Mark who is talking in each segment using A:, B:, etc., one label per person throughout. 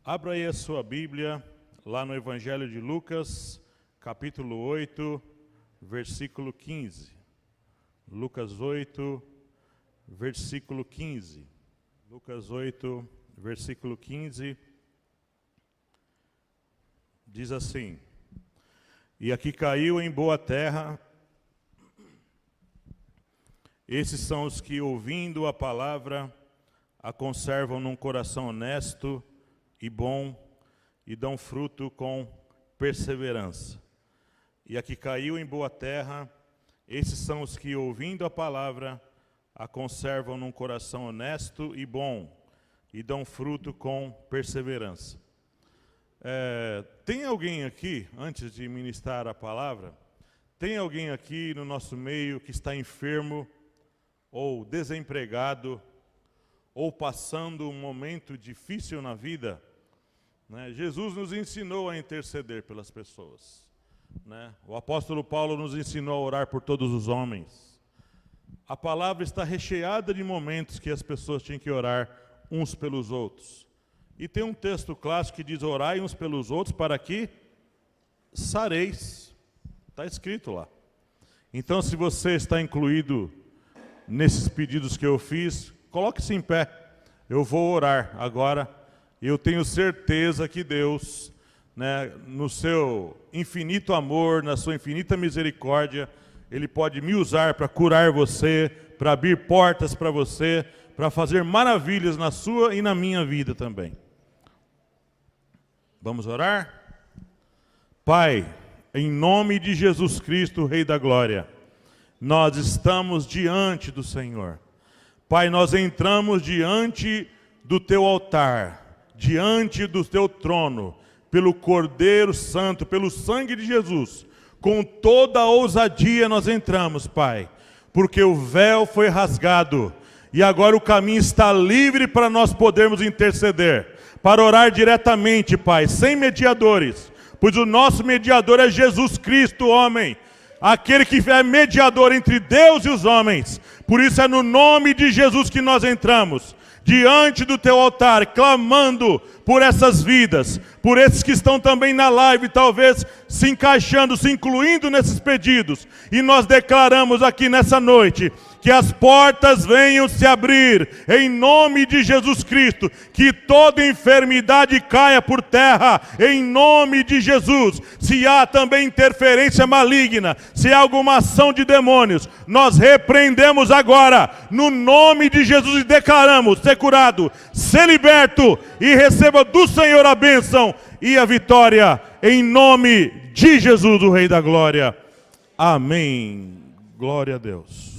A: Abra aí a sua Bíblia, lá no Evangelho de Lucas, capítulo 8, versículo 15. Lucas 8, versículo 15. Lucas 8, versículo 15. Diz assim: E aqui caiu em boa terra. Esses são os que, ouvindo a palavra, a conservam num coração honesto e bom e dão fruto com perseverança. E aqui caiu em boa terra. Esses são os que, ouvindo a palavra, a conservam num coração honesto e bom e dão fruto com perseverança. Tem alguém aqui, antes de ministrar a palavra, tem alguém aqui no nosso meio que está enfermo, ou desempregado, ou passando um momento difícil na vida? Jesus nos ensinou a interceder pelas pessoas. O apóstolo Paulo nos ensinou a orar por todos os homens. A palavra está recheada de momentos que as pessoas tinham que orar uns pelos outros. E tem um texto clássico que diz: orai uns pelos outros para que sareis. Está escrito lá. Então, se você está incluído nesses pedidos que eu fiz, coloque-se em pé. Eu vou orar agora. Eu tenho certeza que Deus, no seu infinito amor, na sua infinita misericórdia, Ele pode me usar para curar você, para abrir portas para você, para fazer maravilhas na sua e na minha vida também. Vamos orar? Pai, em nome de Jesus Cristo, Rei da Glória, nós estamos diante do Senhor. Pai, nós entramos diante do Teu altar, diante do Teu trono, pelo Cordeiro Santo, pelo sangue de Jesus. Com toda a ousadia nós entramos, Pai, porque o véu foi rasgado e agora o caminho está livre para nós podermos interceder, para orar diretamente, Pai, sem mediadores, pois o nosso mediador é Jesus Cristo, homem, aquele que é mediador entre Deus e os homens. Por isso é no nome de Jesus que nós entramos diante do Teu altar, clamando por essas vidas, por esses que estão também na live, talvez se encaixando, se incluindo nesses pedidos. E nós declaramos aqui nessa noite que as portas venham se abrir, em nome de Jesus Cristo, que toda enfermidade caia por terra, em nome de Jesus. Se há também interferência maligna, se há alguma ação de demônios, nós repreendemos agora, no nome de Jesus, e declaramos: ser curado, ser liberto, e receba do Senhor a bênção e a vitória, em nome de Jesus, o Rei da Glória. Amém. Glória a Deus.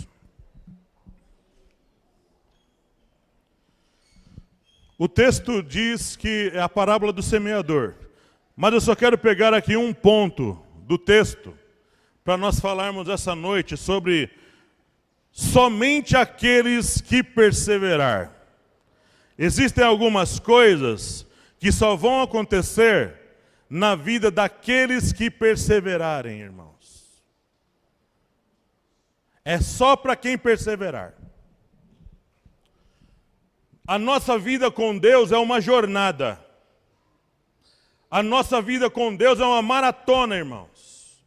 A: O texto diz que é a parábola do semeador. Mas eu só quero pegar aqui um ponto do texto, para nós falarmos essa noite sobre somente aqueles que perseverar. Existem algumas coisas que só vão acontecer na vida daqueles que perseverarem, irmãos. É só para quem perseverar. A nossa vida com Deus é uma jornada. A nossa vida com Deus é uma maratona, irmãos.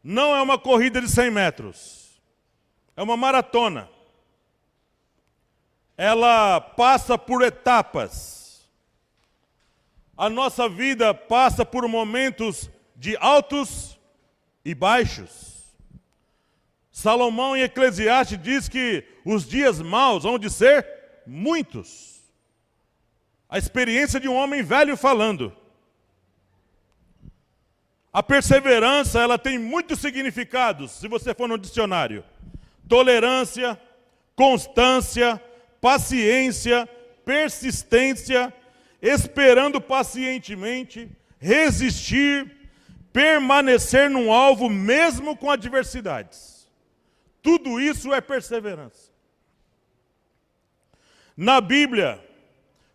A: Não é uma corrida de 100 metros. É uma maratona. Ela passa por etapas. A nossa vida passa por momentos de altos e baixos. Salomão em Eclesiastes diz que os dias maus vão de ser muitos. A experiência de um homem velho falando. A perseverança, ela tem muitos significados, se você for no dicionário. Tolerância, constância, paciência, persistência, esperando pacientemente, resistir, permanecer num alvo mesmo com adversidades. Tudo isso é perseverança. Na Bíblia,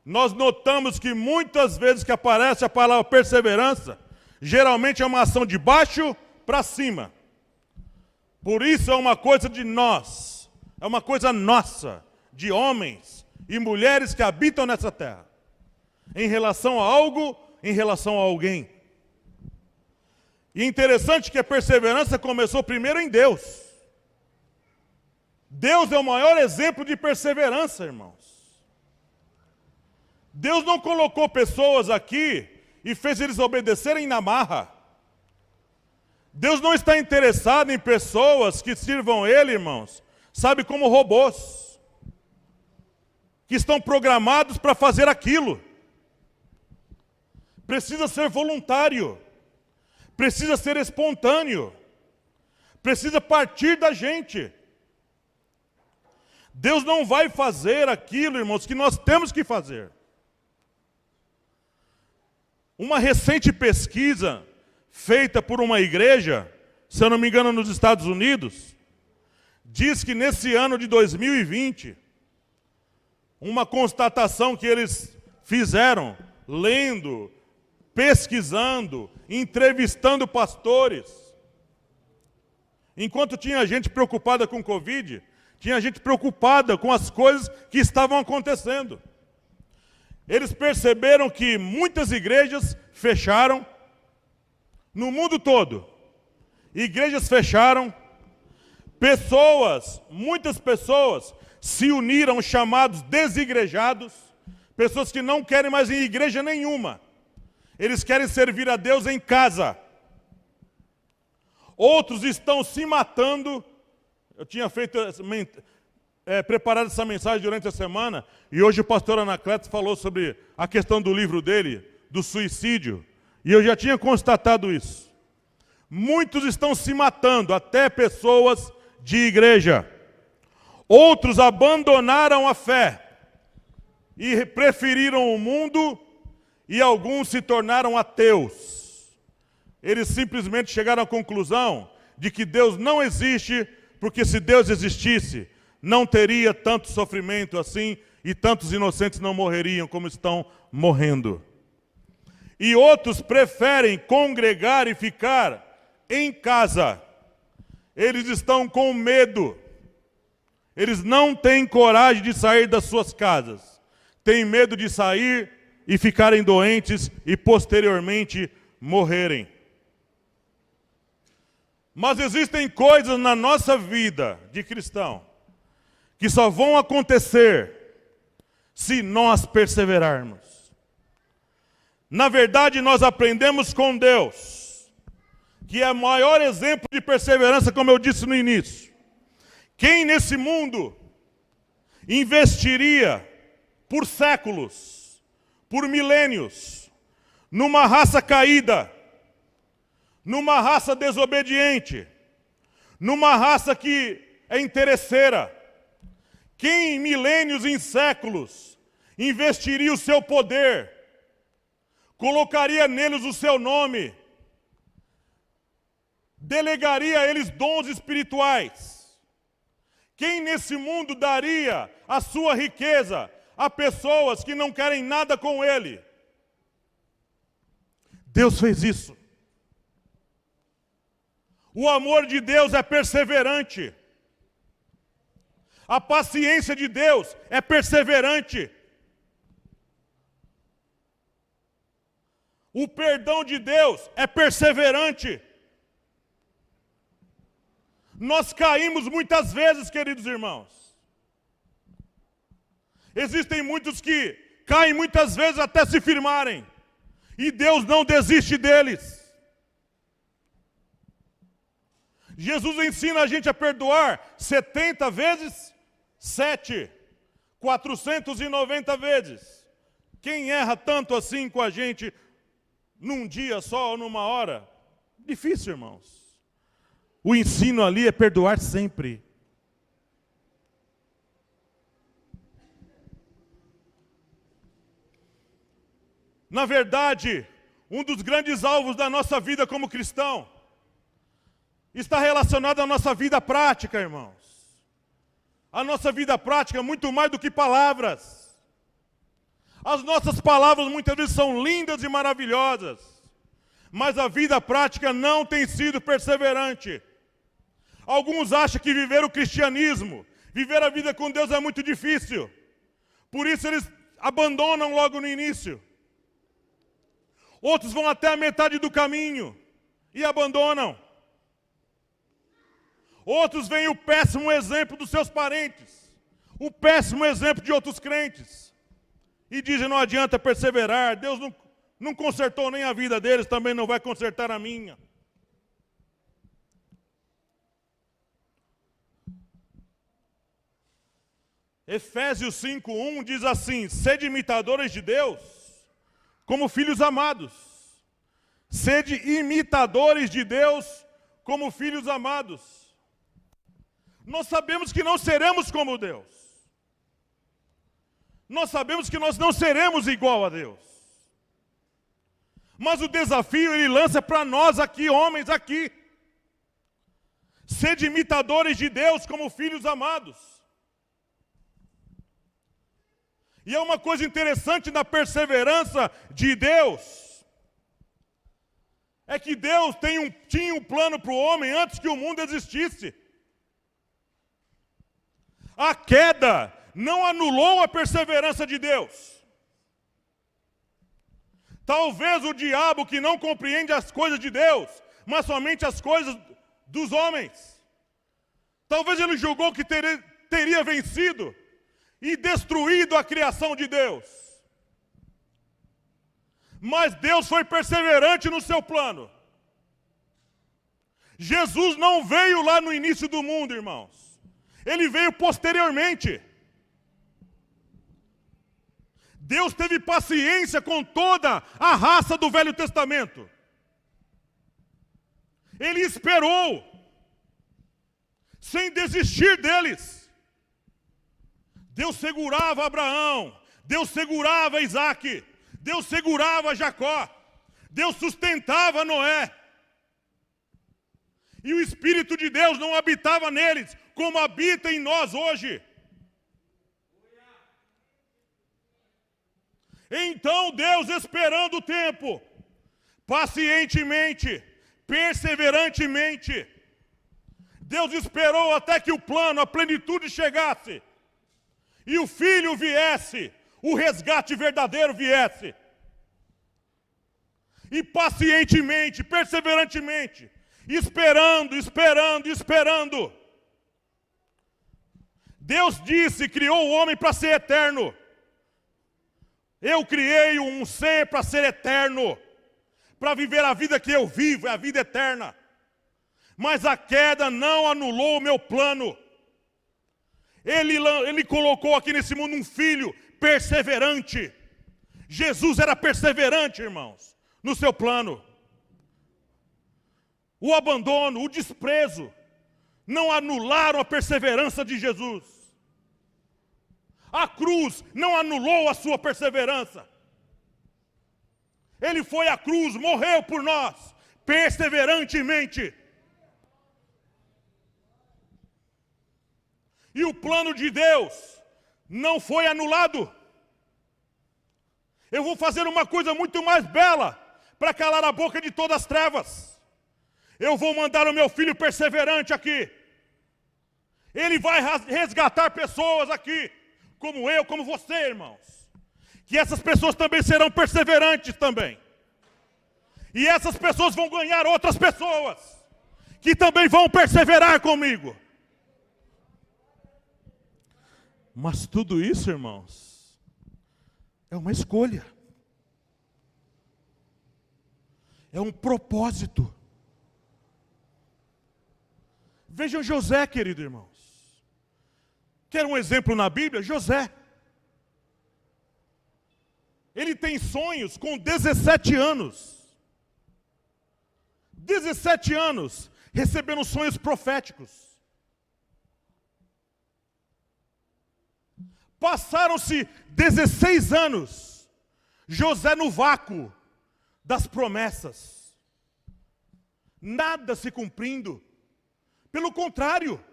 A: nós notamos que muitas vezes que aparece a palavra perseverança, geralmente é uma ação de baixo para cima. Por isso é uma coisa de nós, é uma coisa nossa, de homens e mulheres que habitam nessa terra. em relação a algo, em relação a alguém. E é interessante que a perseverança começou primeiro em Deus. Deus é o maior exemplo de perseverança, irmãos. Deus não colocou pessoas aqui e fez eles obedecerem na marra. Deus não está interessado em pessoas que sirvam Ele, irmãos, sabe, como robôs, que estão programados para fazer aquilo. Precisa ser voluntário, precisa ser espontâneo, precisa partir da gente. Deus não vai fazer aquilo, irmãos, que nós temos que fazer. Uma recente pesquisa feita por uma igreja, se eu não me engano nos Estados Unidos, diz que nesse ano de 2020, uma constatação que eles fizeram, lendo, pesquisando, entrevistando pastores, enquanto tinha gente preocupada com Covid, tinha gente preocupada com as coisas que estavam acontecendo. Eles perceberam que muitas igrejas fecharam, no mundo todo. Igrejas fecharam, muitas pessoas se uniram, chamados desigrejados, pessoas que não querem mais ir em igreja nenhuma. Eles querem servir a Deus em casa. Outros estão se matando. Eu tinha preparado essa mensagem durante a semana, e hoje o pastor Anacleto falou sobre a questão do livro dele, do suicídio, e eu já tinha constatado isso. Muitos estão se matando, até pessoas de igreja. Outros abandonaram a fé e preferiram o mundo, e alguns se tornaram ateus. Eles simplesmente chegaram à conclusão de que Deus não existe, porque se Deus existisse, não teria tanto sofrimento assim, e tantos inocentes não morreriam como estão morrendo. E outros preferem congregar e ficar em casa. Eles estão com medo. Eles não têm coragem de sair das suas casas. Têm medo de sair e ficarem doentes e posteriormente morrerem. Mas existem coisas na nossa vida de cristão que só vão acontecer se nós perseverarmos. Na verdade, nós aprendemos com Deus, que é o maior exemplo de perseverança, como eu disse no início. Quem nesse mundo investiria por séculos, por milênios, numa raça caída, numa raça desobediente, numa raça que é interesseira? Quem em milênios, em séculos, investiria o seu poder, colocaria neles o seu nome, delegaria a eles dons espirituais? Quem nesse mundo daria a sua riqueza a pessoas que não querem nada com ele? Deus fez isso. O amor de Deus é perseverante. A paciência de Deus é perseverante. O perdão de Deus é perseverante. Nós caímos muitas vezes, queridos irmãos. Existem muitos que caem muitas vezes até se firmarem. E Deus não desiste deles. Jesus ensina a gente a perdoar 70 vezes 7, 490 vezes. Quem erra tanto assim com a gente num dia só ou numa hora? Difícil, irmãos. O ensino ali é perdoar sempre. Na verdade, um dos grandes alvos da nossa vida como cristão está relacionado à nossa vida prática, irmãos. A nossa vida prática é muito mais do que palavras. As nossas palavras muitas vezes são lindas e maravilhosas, mas a vida prática não tem sido perseverante. Alguns acham que viver o cristianismo, viver a vida com Deus é muito difícil. Por isso eles abandonam logo no início. Outros vão até a metade do caminho e abandonam. Outros veem o péssimo exemplo dos seus parentes, o péssimo exemplo de outros crentes, e dizem: não adianta perseverar, Deus não consertou nem a vida deles, também não vai consertar a minha. Efésios 5:1 diz assim: sede imitadores de Deus, como filhos amados. Sede imitadores de Deus, como filhos amados. Nós sabemos que não seremos como Deus. Nós sabemos que nós não seremos igual a Deus. Mas o desafio ele lança para nós aqui, homens aqui. Sede imitadores de Deus como filhos amados. E é uma coisa interessante na perseverança de Deus, é que Deus tinha um plano para o homem antes que o mundo existisse. A queda não anulou a perseverança de Deus. Talvez o diabo, que não compreende as coisas de Deus, mas somente as coisas dos homens, talvez ele julgou que teria vencido e destruído a criação de Deus. Mas Deus foi perseverante no seu plano. Jesus não veio lá no início do mundo, irmãos. Ele veio posteriormente. Deus teve paciência com toda a raça do Velho Testamento. Ele esperou, sem desistir deles. Deus segurava Abraão, Deus segurava Isaac, Deus segurava Jacó, Deus sustentava Noé. E o Espírito de Deus não habitava neles, como habita em nós hoje. Então Deus, esperando o tempo, pacientemente, perseverantemente, Deus esperou até que o plano, a plenitude chegasse, e o Filho viesse, o resgate verdadeiro viesse. E pacientemente, perseverantemente, esperando, esperando, esperando. Deus disse, criou o homem para ser eterno. Eu criei um ser para ser eterno, para viver a vida que eu vivo, é a vida eterna. Mas a queda não anulou o meu plano. Ele colocou aqui nesse mundo um filho perseverante. Jesus era perseverante, irmãos, no seu plano. O abandono, o desprezo, não anularam a perseverança de Jesus. A cruz não anulou a sua perseverança. Ele foi à cruz, morreu por nós, perseverantemente. E o plano de Deus não foi anulado. Eu vou fazer uma coisa muito mais bela para calar a boca de todas as trevas. Eu vou mandar o meu filho perseverante aqui. Ele vai resgatar pessoas aqui, como eu, como você, irmãos. Que essas pessoas também serão perseverantes também. E essas pessoas vão ganhar outras pessoas, que também vão perseverar comigo. Mas tudo isso, irmãos, é uma escolha. É um propósito. Vejam José, querido irmãos. Quer um exemplo na Bíblia? José. Ele tem sonhos com 17 anos. 17 anos, recebendo sonhos proféticos. Passaram-se 16 anos, José no vácuo das promessas. Nada se cumprindo. Pelo contrário,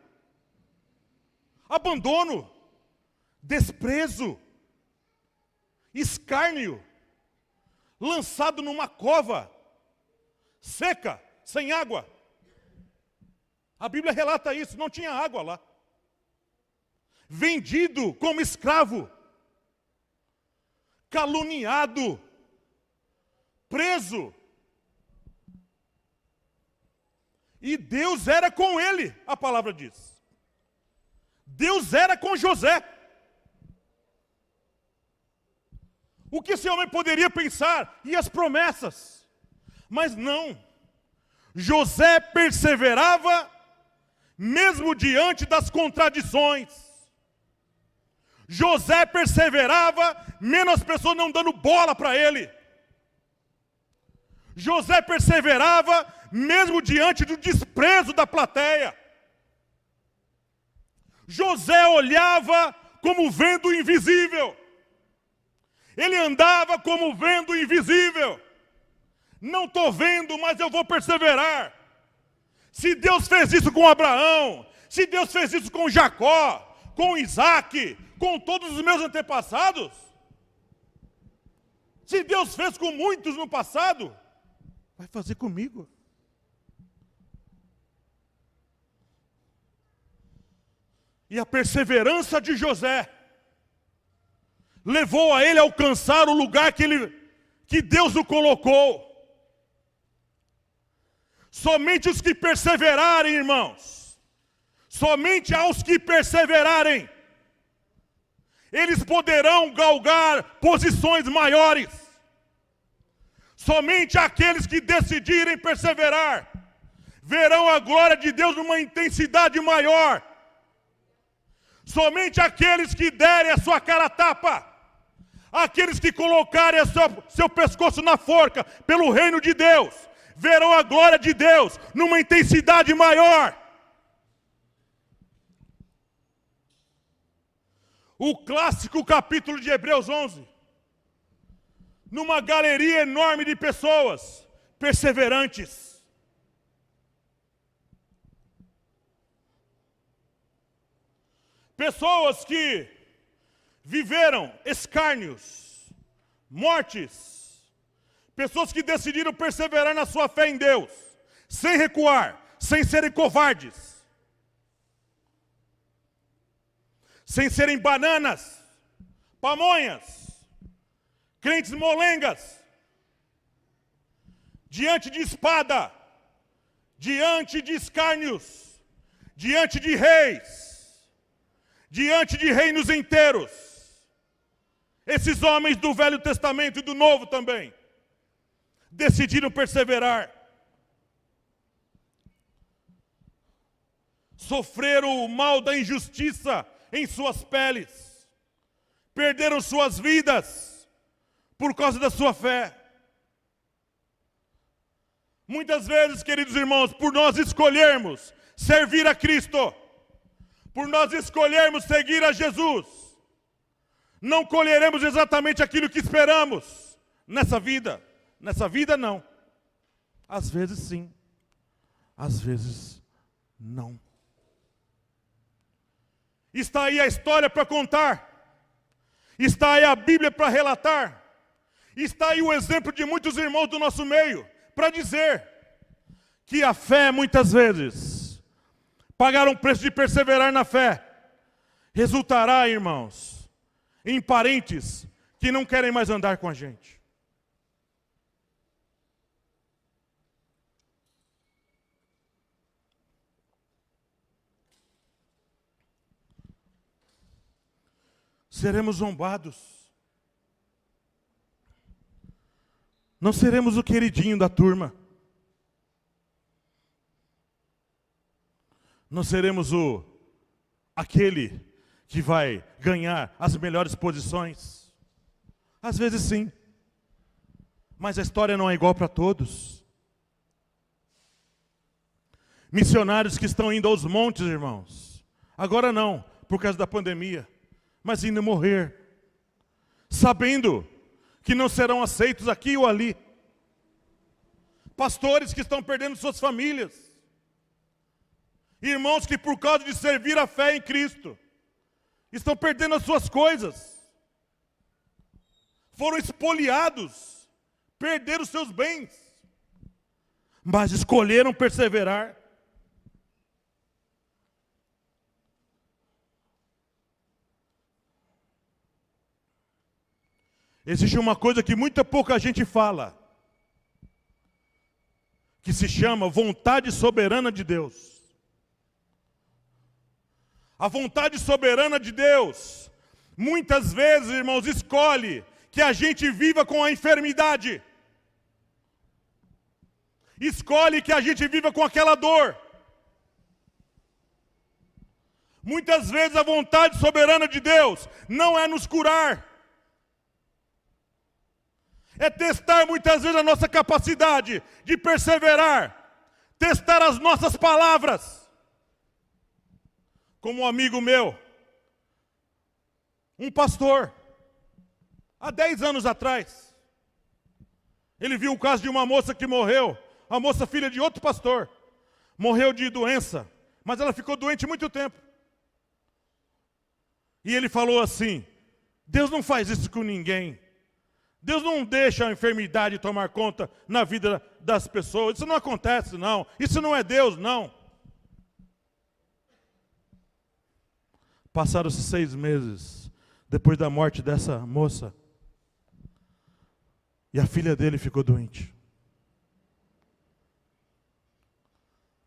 A: abandono, desprezo, escárnio, lançado numa cova, seca, sem água. A Bíblia relata isso, não tinha água lá. Vendido como escravo, caluniado, preso preso. E Deus era com ele, a palavra diz. Deus era com José. O que esse homem poderia pensar? E as promessas? Mas não. José perseverava, mesmo diante das contradições. José perseverava, mesmo as pessoas não dando bola para ele. José perseverava, mesmo diante do desprezo da plateia. José olhava como vendo o invisível. Ele andava como vendo o invisível. Não estou vendo, mas eu vou perseverar. Se Deus fez isso com Abraão, se Deus fez isso com Jacó, com Isaac, com todos os meus antepassados, se Deus fez com muitos no passado, vai fazer comigo. E a perseverança de José levou a ele a alcançar o lugar que Deus o colocou. Somente os que perseverarem, irmãos, somente aos que perseverarem, eles poderão galgar posições maiores. Somente aqueles que decidirem perseverar verão a glória de Deus numa intensidade maior. Somente aqueles que derem a sua cara a tapa, aqueles que colocarem seu pescoço na forca pelo reino de Deus, verão a glória de Deus numa intensidade maior. O clássico capítulo de Hebreus 11, numa galeria enorme de pessoas perseverantes. Pessoas que viveram escárnios, mortes. Pessoas que decidiram perseverar na sua fé em Deus, sem recuar, sem serem covardes, sem serem bananas, pamonhas, crentes molengas, diante de espada, diante de escárnios, diante de reis, diante de reinos inteiros. Esses homens do Velho Testamento e do Novo também decidiram perseverar. Sofreram o mal da injustiça em suas peles. Perderam suas vidas por causa da sua fé. Muitas vezes, queridos irmãos, por nós escolhermos servir a Cristo, por nós escolhermos seguir a Jesus, não colheremos exatamente aquilo que esperamos nessa vida. Nessa vida, não. Às vezes, sim. Às vezes, não. Está aí a história para contar. Está aí a Bíblia para relatar. Está aí o exemplo de muitos irmãos do nosso meio para dizer que a fé, muitas vezes, pagar um preço de perseverar na fé, resultará, irmãos, em parentes que não querem mais andar com a gente. Seremos zombados. Não seremos o queridinho da turma. Não seremos aquele que vai ganhar as melhores posições. Às vezes sim. Mas a história não é igual para todos. Missionários que estão indo aos montes, irmãos. Agora não, por causa da pandemia. Mas indo morrer, sabendo que não serão aceitos aqui ou ali. Pastores que estão perdendo suas famílias. Irmãos que por causa de servir a fé em Cristo, estão perdendo as suas coisas. Foram espoliados, perderam os seus bens. Mas escolheram perseverar. Existe uma coisa que muita pouca gente fala. que se chama vontade soberana de Deus. A vontade soberana de Deus, muitas vezes, irmãos, escolhe que a gente viva com a enfermidade. Escolhe que a gente viva com aquela dor. Muitas vezes a vontade soberana de Deus não é nos curar. É testar muitas vezes a nossa capacidade de perseverar. Testar as nossas palavras. Como um amigo meu, um pastor, há 10 anos atrás, ele viu o caso de uma moça que morreu, a moça filha de outro pastor, morreu de doença, mas ela ficou doente muito tempo. E ele falou assim, Deus não faz isso com ninguém. Deus não deixa a enfermidade tomar conta na vida das pessoas. Isso não acontece, não. Isso não é Deus, não. Passaram-se 6 meses depois da morte dessa moça. E a filha dele ficou doente.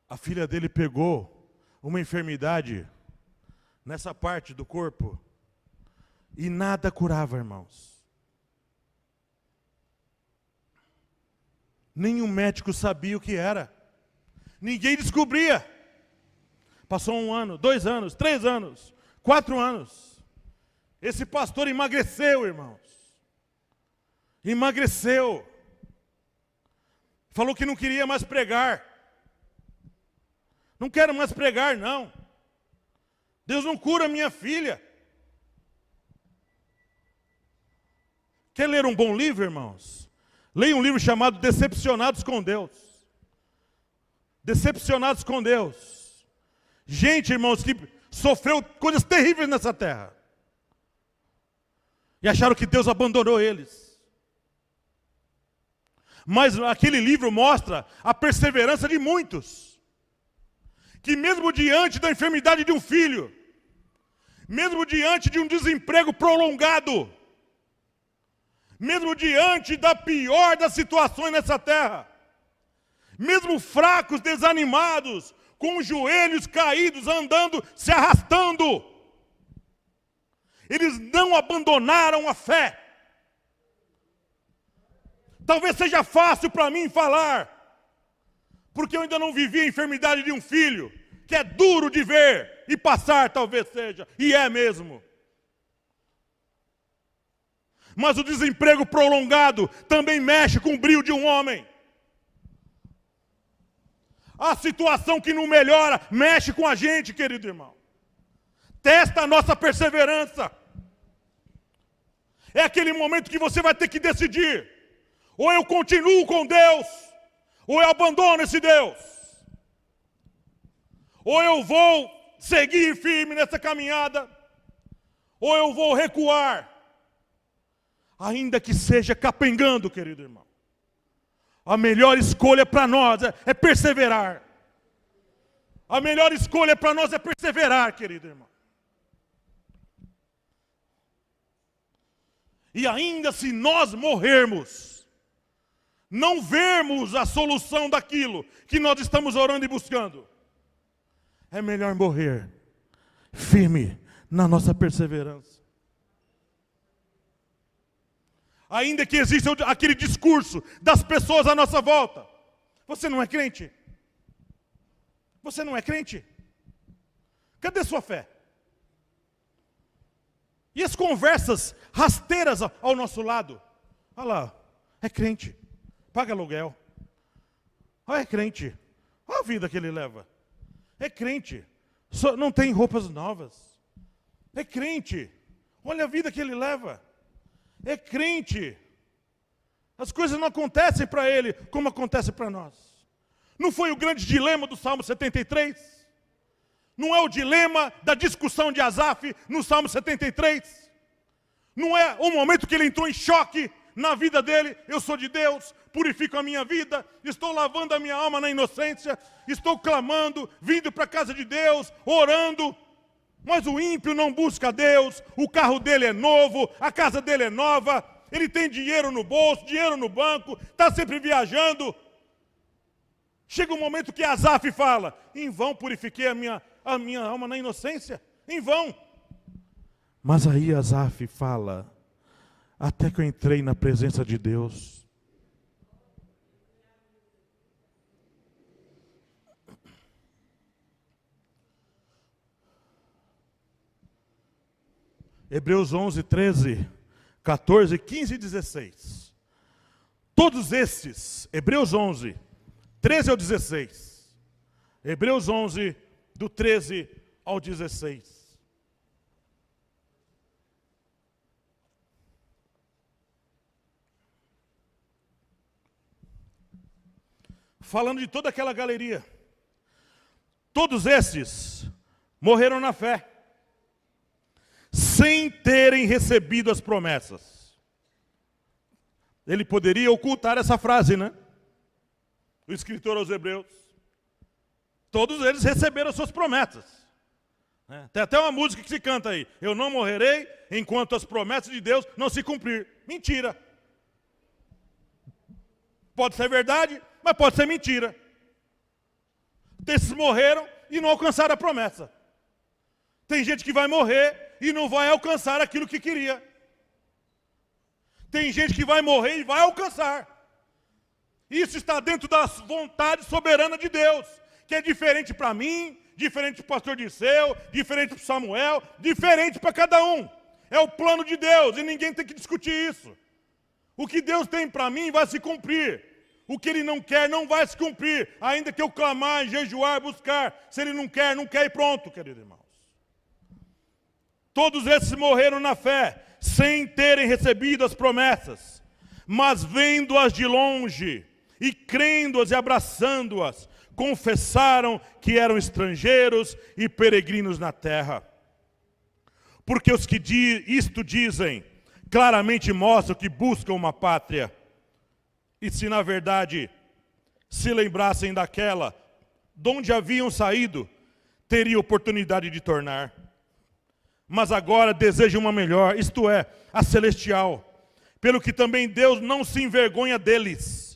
A: A filha dele pegou uma enfermidade nessa parte do corpo e nada curava, irmãos. Nenhum médico sabia o que era. Ninguém descobria. Passou 1 ano, 2 anos, 3 anos, 4 anos. Esse pastor emagreceu, irmãos. Emagreceu. Falou que não queria mais pregar. Não quero mais pregar, não. Deus não cura minha filha. Quer ler um bom livro, irmãos? Leia um livro chamado Decepcionados com Deus. Decepcionados com Deus. Gente, irmãos, que sofreu coisas terríveis nessa terra. E acharam que Deus abandonou eles. Mas aquele livro mostra a perseverança de muitos. Que mesmo diante da enfermidade de um filho, mesmo diante de um desemprego prolongado, mesmo diante da pior das situações nessa terra, mesmo fracos, desanimados, com os joelhos caídos, andando, se arrastando, eles não abandonaram a fé. Talvez seja fácil para mim falar, porque eu ainda não vivi a enfermidade de um filho, que é duro de ver e passar, talvez seja, e é mesmo. Mas o desemprego prolongado também mexe com o brio de um homem. A situação que não melhora mexe com a gente, querido irmão. Testa a nossa perseverança. É aquele momento que você vai ter que decidir. Ou eu continuo com Deus, ou eu abandono esse Deus. Ou eu vou seguir firme nessa caminhada, ou eu vou recuar. Ainda que seja capengando, querido irmão. A melhor escolha para nós é perseverar. A melhor escolha para nós é perseverar, querido irmão. E ainda se nós morrermos, não vermos a solução daquilo que nós estamos orando e buscando, é melhor morrer firme na nossa perseverança. Ainda que exista aquele discurso das pessoas à nossa volta. Você não é crente? Você não é crente? Cadê sua fé? E as conversas rasteiras ao nosso lado? Olha lá, é crente, paga aluguel. Olha, é crente, olha a vida que ele leva. É crente, não tem roupas novas. É crente, olha a vida que ele leva. É crente. As coisas não acontecem para ele como acontecem para nós. Não foi o grande dilema do Salmo 73? Não é o dilema da discussão de Asaf no Salmo 73? Não é o momento que ele entrou em choque na vida dele? Eu sou de Deus, purifico a minha vida, estou lavando a minha alma na inocência, estou clamando, vindo para a casa de Deus, orando. Mas o ímpio não busca Deus, o carro dele é novo, a casa dele é nova, ele tem dinheiro no bolso, dinheiro no banco, está sempre viajando. Chega um momento que Asaf fala, em vão purifiquei a minha alma na inocência, em vão. Mas aí Asaf fala, até que eu entrei na presença de Deus. Hebreus 11, 13, 14, 15 e 16. Todos esses, Hebreus 11, 13 ao 16. Hebreus 11, do 13 ao 16. Falando de toda aquela galeria. Todos esses morreram na fé, sem terem recebido as promessas. Ele poderia ocultar essa frase, né? O escritor aos Hebreus. Todos eles receberam as suas promessas. Tem até uma música que se canta aí. Eu não morrerei enquanto as promessas de Deus não se cumprir. Mentira. Pode ser verdade, mas pode ser mentira. Esses morreram e não alcançaram a promessa. Tem gente que vai morrer e não vai alcançar aquilo que queria. Tem gente que vai morrer e vai alcançar. Isso está dentro da vontade soberana de Deus, que é diferente para mim, diferente para o pastor Dirceu, diferente para Samuel, diferente para cada um. É o plano de Deus e ninguém tem que discutir isso. O que Deus tem para mim vai se cumprir. O que Ele não quer não vai se cumprir, ainda que eu clamar, jejuar, buscar. Se Ele não quer e pronto, querido irmãos. Todos esses morreram na fé, sem terem recebido as promessas, mas vendo-as de longe, e crendo-as e abraçando-as, confessaram que eram estrangeiros e peregrinos na terra. Porque os que isto dizem, claramente mostram que buscam uma pátria. E se na verdade se lembrassem daquela, de onde haviam saído, teriam oportunidade de tornar. Mas agora desejam uma melhor, isto é, a celestial. Pelo que também Deus não se envergonha deles,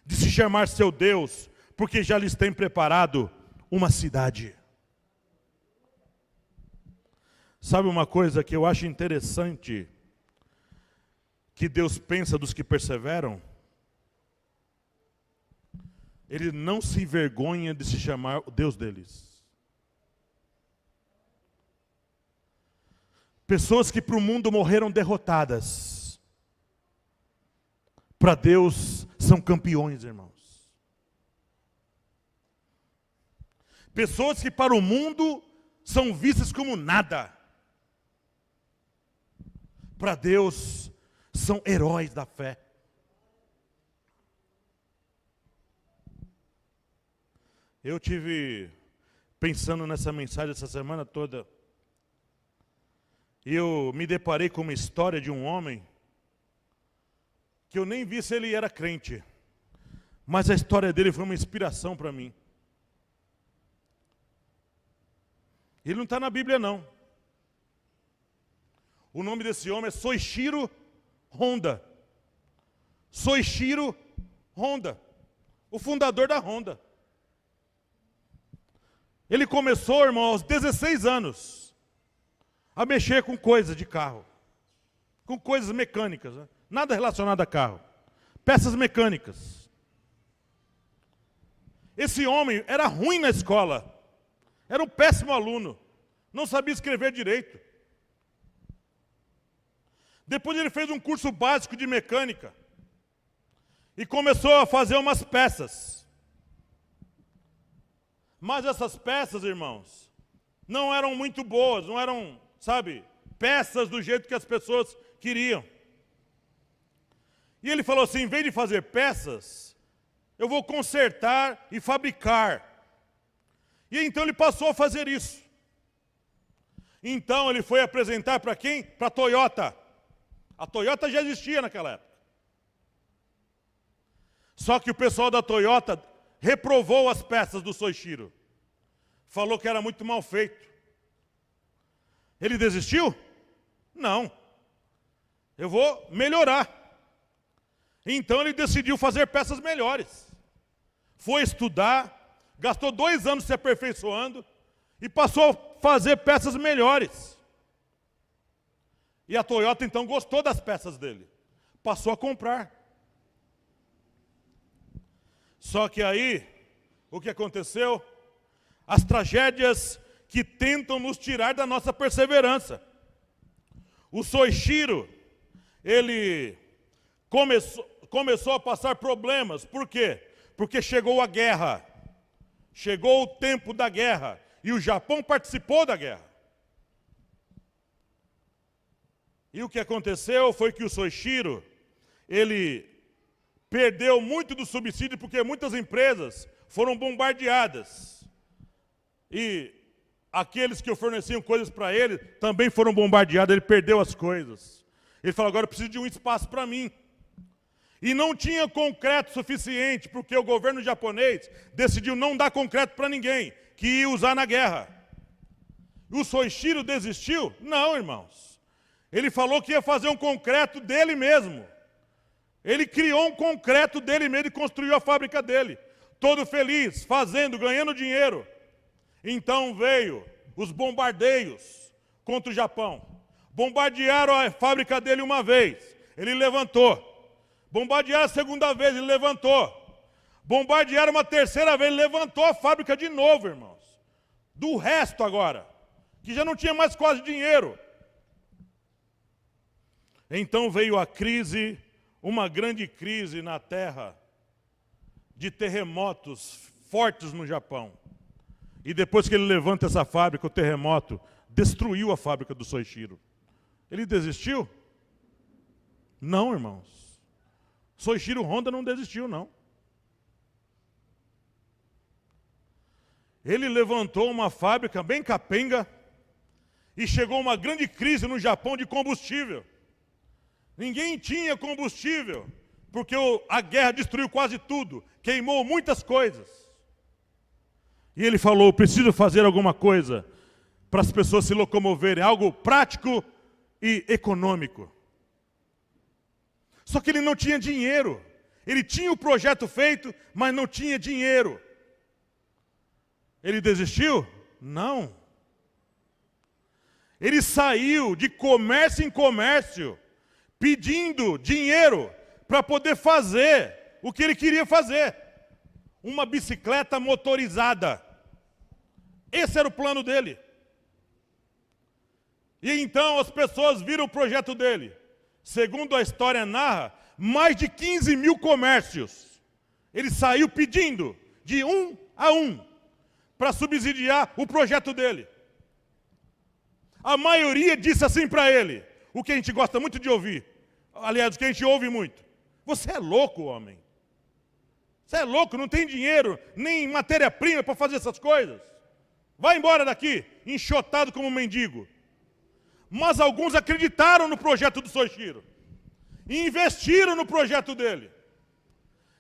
A: de se chamar seu Deus, porque já lhes tem preparado uma cidade. Sabe uma coisa que eu acho interessante, que Deus pensa dos que perseveram? Ele não se envergonha de se chamar o Deus deles. Pessoas que para o mundo morreram derrotadas, para Deus são campeões, irmãos. Pessoas que para o mundo são vistas como nada, para Deus são heróis da fé. Eu tive pensando nessa mensagem essa semana toda, e eu me deparei com uma história de um homem que eu nem vi se ele era crente, mas a história dele foi uma inspiração para mim. Ele não está na Bíblia, não. O nome desse homem é Soichiro Honda. Soichiro Honda, o fundador da Honda. Ele começou, irmão, aos 16 anos, a mexer com coisas de carro, com coisas mecânicas, né? Nada relacionado a carro, peças mecânicas. Esse homem era ruim na escola, era um péssimo aluno, não sabia escrever direito. Depois ele fez um curso básico de mecânica e começou a fazer umas peças. Mas essas peças, irmãos, não eram muito boas, não eram, sabe, peças do jeito que as pessoas queriam. E ele falou assim, em vez de fazer peças, eu vou consertar e fabricar. E então ele passou a fazer isso. Então ele foi apresentar para quem? Para a Toyota. A Toyota já existia naquela época. Só que o pessoal da Toyota reprovou as peças do Soichiro. Falou que era muito mal feito. Ele desistiu? Não. Eu vou melhorar. Então ele decidiu fazer peças melhores. foi estudar, gastou 2 anos se aperfeiçoando e passou a fazer peças melhores. E a Toyota então gostou das peças dele, passou a comprar. Só que aí, o que aconteceu? As tragédias que tentam nos tirar da nossa perseverança. O Soichiro, ele começou a passar problemas. Por quê? Porque chegou a guerra. Chegou o tempo da guerra. E o Japão participou da guerra. E o que aconteceu foi que o Soichiro, ele perdeu muito do subsídio porque muitas empresas foram bombardeadas. E aqueles que forneciam coisas para ele também foram bombardeados, ele perdeu as coisas. Ele falou, agora eu preciso de um espaço para mim. E não tinha concreto suficiente, porque o governo japonês decidiu não dar concreto para ninguém, que ia usar na guerra. O Soichiro desistiu? Não, irmãos. Ele falou que ia fazer um concreto dele mesmo. Ele criou um concreto dele mesmo e construiu a fábrica dele. Todo feliz, fazendo, ganhando dinheiro. Então veio os bombardeios contra o Japão. Bombardearam a fábrica dele uma vez, ele levantou. Bombardearam a segunda vez, ele levantou. Bombardearam uma terceira vez, ele levantou a fábrica de novo, irmãos. Do resto agora, que já não tinha mais quase dinheiro. Então veio a crise, uma grande crise na terra, de terremotos fortes no Japão. E depois que ele levanta essa fábrica, o terremoto destruiu a fábrica do Soichiro. Ele desistiu? Não, irmãos. Soichiro Honda não desistiu, não. Ele levantou uma fábrica bem capenga e chegou uma grande crise no Japão de combustível. Ninguém tinha combustível, porque a guerra destruiu quase tudo, queimou muitas coisas. E ele falou, preciso fazer alguma coisa para as pessoas se locomoverem, algo prático e econômico. Só que ele não tinha dinheiro. Ele tinha o projeto feito, mas não tinha dinheiro. Ele desistiu? Não. Ele saiu de comércio em comércio, pedindo dinheiro para poder fazer o que ele queria fazer. Uma bicicleta motorizada. Esse era o plano dele. E então as pessoas viram o projeto dele. Segundo a história narra, mais de 15 mil comércios. Ele saiu pedindo de um a um para subsidiar o projeto dele. A maioria disse assim para ele, o que a gente gosta muito de ouvir, aliás, o que a gente ouve muito. Você é louco, homem. Você é louco, não tem dinheiro, nem matéria-prima para fazer essas coisas. Vai embora daqui, enxotado como um mendigo. Mas alguns acreditaram no projeto do Soichiro. E investiram no projeto dele.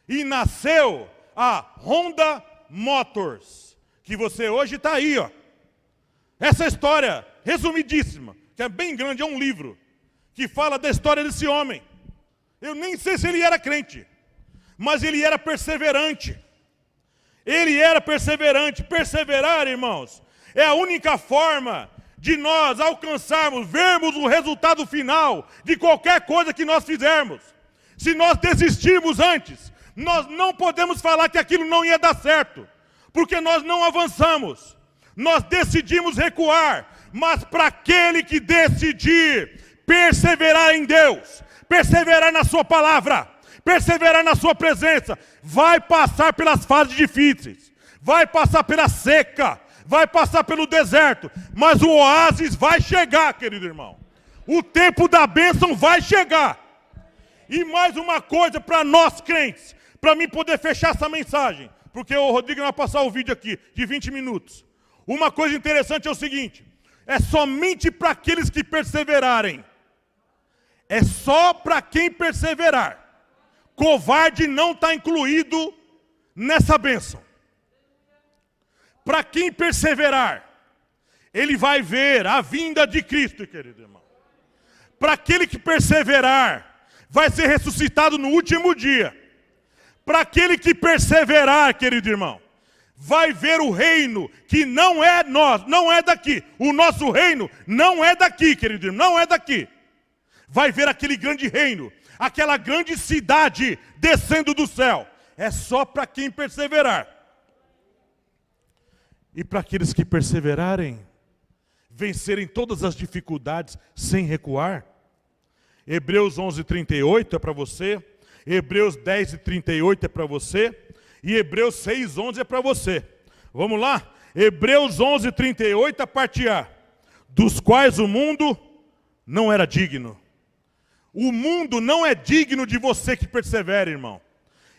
A: E nasceu a Honda Motors, que você hoje está aí, ó. Essa história, resumidíssima, que é bem grande, é um livro, que fala da história desse homem. Eu nem sei se ele era crente, mas ele era perseverante. Ele era perseverante. Perseverar, irmãos, é a única forma de nós alcançarmos, vermos o resultado final de qualquer coisa que nós fizermos. Se nós desistirmos antes, nós não podemos falar que aquilo não ia dar certo, porque nós não avançamos. Nós decidimos recuar, mas para aquele que decidir perseverar em Deus, perseverar na sua palavra, perseverar na sua presença, vai passar pelas fases difíceis, vai passar pela seca, vai passar pelo deserto, mas o oásis vai chegar, querido irmão. O tempo da bênção vai chegar. E mais uma coisa para nós crentes, para mim poder fechar essa mensagem, porque o Rodrigo vai passar o vídeo aqui de 20 minutos. Uma coisa interessante é o seguinte, é somente para aqueles que perseverarem. É só para quem perseverar. Covarde não está incluído nessa bênção. Para quem perseverar, ele vai ver a vinda de Cristo, querido irmão. Para aquele que perseverar, vai ser ressuscitado no último dia. Para aquele que perseverar, querido irmão, vai ver o reino que não é nós, não é daqui. O nosso reino não é daqui, querido irmão, não é daqui. Vai ver aquele grande reino, aquela grande cidade descendo do céu. É só para quem perseverar. E para aqueles que perseverarem, vencerem todas as dificuldades sem recuar. Hebreus 11:38 é para você. Hebreus 10:38 é para você. E Hebreus 6:11 é para você. Vamos lá? Hebreus 11:38, a parte A. Dos quais o mundo não era digno. O mundo não é digno de você que persevera, irmão.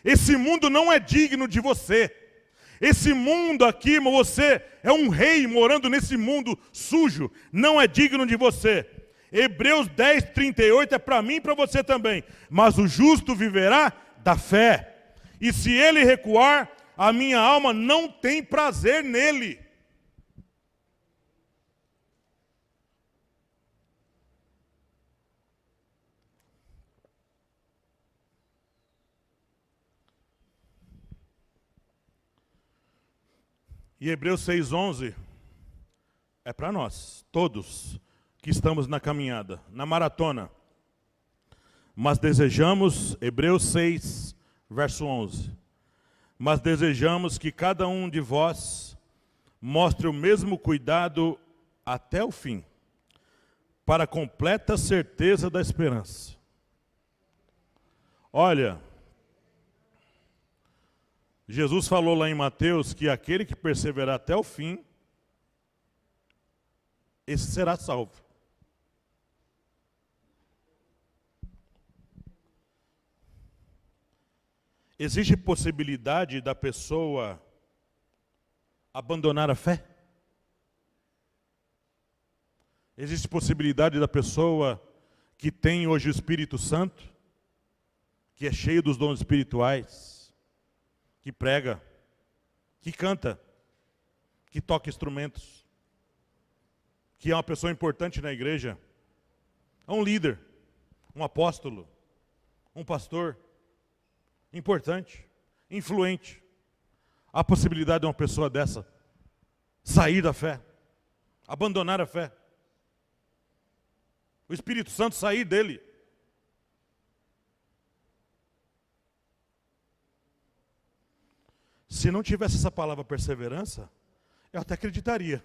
A: Esse mundo não é digno de você. Esse mundo aqui, irmão, você é um rei morando nesse mundo sujo. Não é digno de você. Hebreus 10:38 é para mim e para você também. Mas o justo viverá da fé. E se ele recuar, a minha alma não tem prazer nele. E Hebreus 6:11 é para nós, todos que estamos na caminhada, na maratona. Mas desejamos, Hebreus 6, verso 11. Mas desejamos que cada um de vós mostre o mesmo cuidado até o fim, para a completa certeza da esperança. Olha, Jesus falou lá em Mateus que aquele que perseverar até o fim, esse será salvo. Existe possibilidade da pessoa abandonar a fé? Existe possibilidade da pessoa que tem hoje o Espírito Santo, que é cheio dos dons espirituais, que prega, que canta, que toca instrumentos, que é uma pessoa importante na igreja, é um líder, um apóstolo, um pastor, importante, influente. Há possibilidade de uma pessoa dessa sair da fé, abandonar a fé, o Espírito Santo sair dele. Se não tivesse essa palavra perseverança, eu até acreditaria.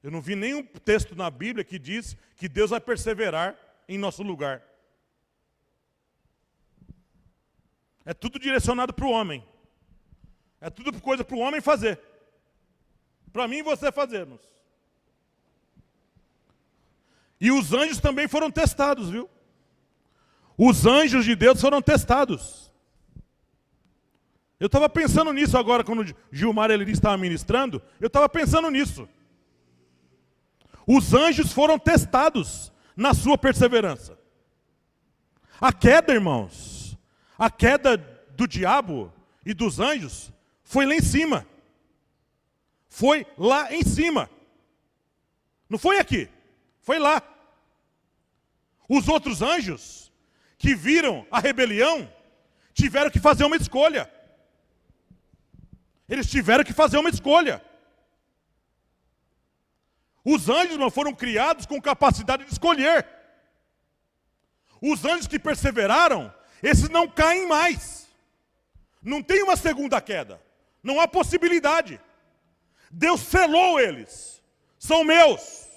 A: Eu não vi nenhum texto na Bíblia que diz que Deus vai perseverar em nosso lugar. É tudo direcionado para o homem. É tudo coisa para o homem fazer. Para mim e você fazermos. E os anjos também foram testados, viu? Os anjos de Deus foram testados. Eu estava pensando nisso agora, quando o Gilmar ele estava ministrando, eu estava pensando nisso. Os anjos foram testados na sua perseverança. A queda, irmãos, a queda do diabo e dos anjos foi lá em cima. Foi lá em cima. Não foi aqui, foi lá. Os outros anjos que viram a rebelião, tiveram que fazer uma escolha. Eles tiveram que fazer uma escolha. Os anjos, irmão, foram criados com capacidade de escolher. Os anjos que perseveraram, esses não caem mais. Não tem uma segunda queda. Não há possibilidade. Deus selou eles. São meus.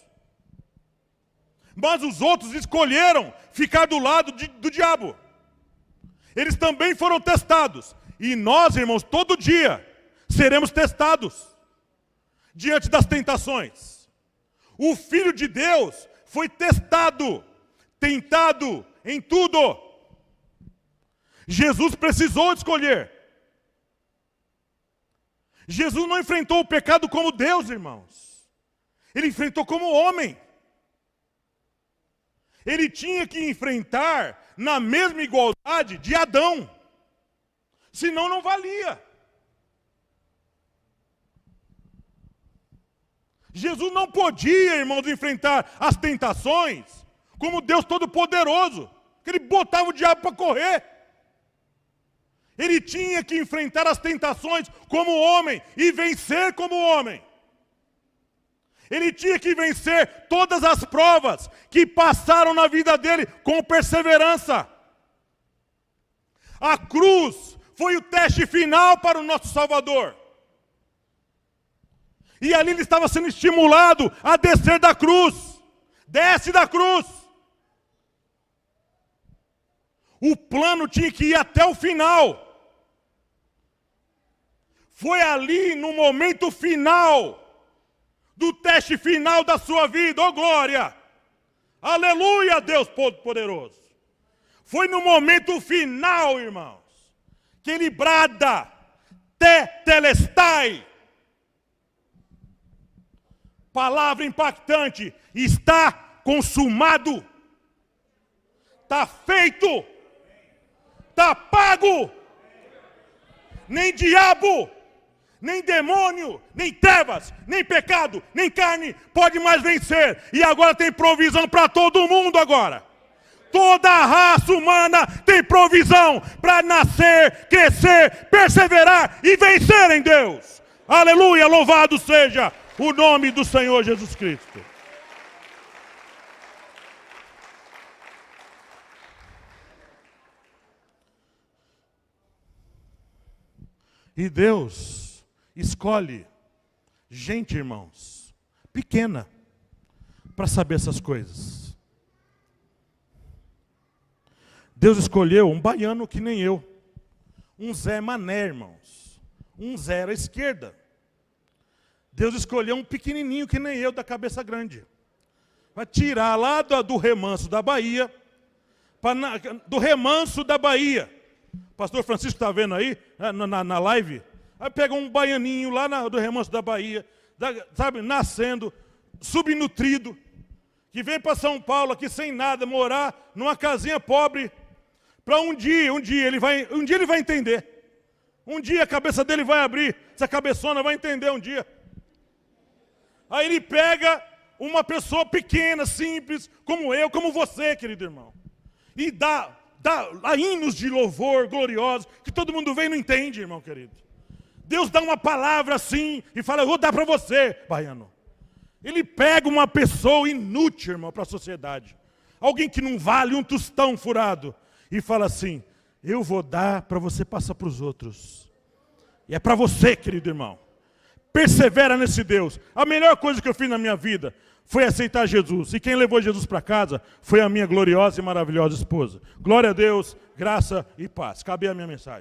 A: Mas os outros escolheram ficar do lado do diabo. Eles também foram testados. E nós, irmãos, todo dia seremos testados diante das tentações. O Filho de Deus foi testado, tentado em tudo. Jesus precisou escolher. Jesus não enfrentou o pecado como Deus, irmãos. Ele enfrentou como homem. Ele tinha que enfrentar na mesma igualdade de Adão. Senão não valia. Jesus não podia, irmãos, enfrentar as tentações como Deus Todo-Poderoso. que ele botava o diabo para correr. Ele tinha que enfrentar as tentações como homem e vencer como homem. Ele tinha que vencer todas as provas que passaram na vida dele com perseverança. A cruz foi o teste final para o nosso Salvador. E ali ele estava sendo estimulado a descer da cruz. Desce da cruz. O plano tinha que ir até o final. Foi ali no momento final, do teste final da sua vida, oh glória! Aleluia, Deus Todo-Poderoso! Foi no momento final, irmãos, que ele brada, tetelestai. Palavra impactante, está consumado, está feito, está pago. Nem diabo, nem demônio, nem trevas, nem pecado, nem carne pode mais vencer. E agora tem provisão para todo mundo agora. Toda a raça humana tem provisão para nascer, crescer, perseverar e vencer em Deus. Aleluia, louvado seja o nome do Senhor Jesus Cristo. E Deus escolhe gente, irmãos, pequena, para saber essas coisas. Deus escolheu um baiano que nem eu, um Zé Mané, irmãos, um zero à esquerda. Deus escolheu um pequenininho que nem eu, da cabeça grande, para tirar lá do remanso da Bahia, do remanso da Bahia. O pastor Francisco está vendo aí, na live, aí pega um baianinho lá do remanso da Bahia, sabe, nascendo, subnutrido, que vem para São Paulo aqui sem nada, morar numa casinha pobre, para um dia ele vai entender. Um dia a cabeça dele vai abrir, essa cabeçona vai entender um dia. Aí ele pega uma pessoa pequena, simples, como eu, como você, querido irmão, e dá hinos de louvor gloriosos, que todo mundo vem e não entende, irmão querido. Deus dá uma palavra assim, e fala, eu vou dar para você, baiano. Ele pega uma pessoa inútil, irmão, para a sociedade. Alguém que não vale um tostão furado. E fala assim, eu vou dar para você passar para os outros. E é para você, querido irmão. Persevera nesse Deus. A melhor coisa que eu fiz na minha vida foi aceitar Jesus. E quem levou Jesus para casa foi a minha gloriosa e maravilhosa esposa. Glória a Deus, graça e paz. Cabe a minha mensagem.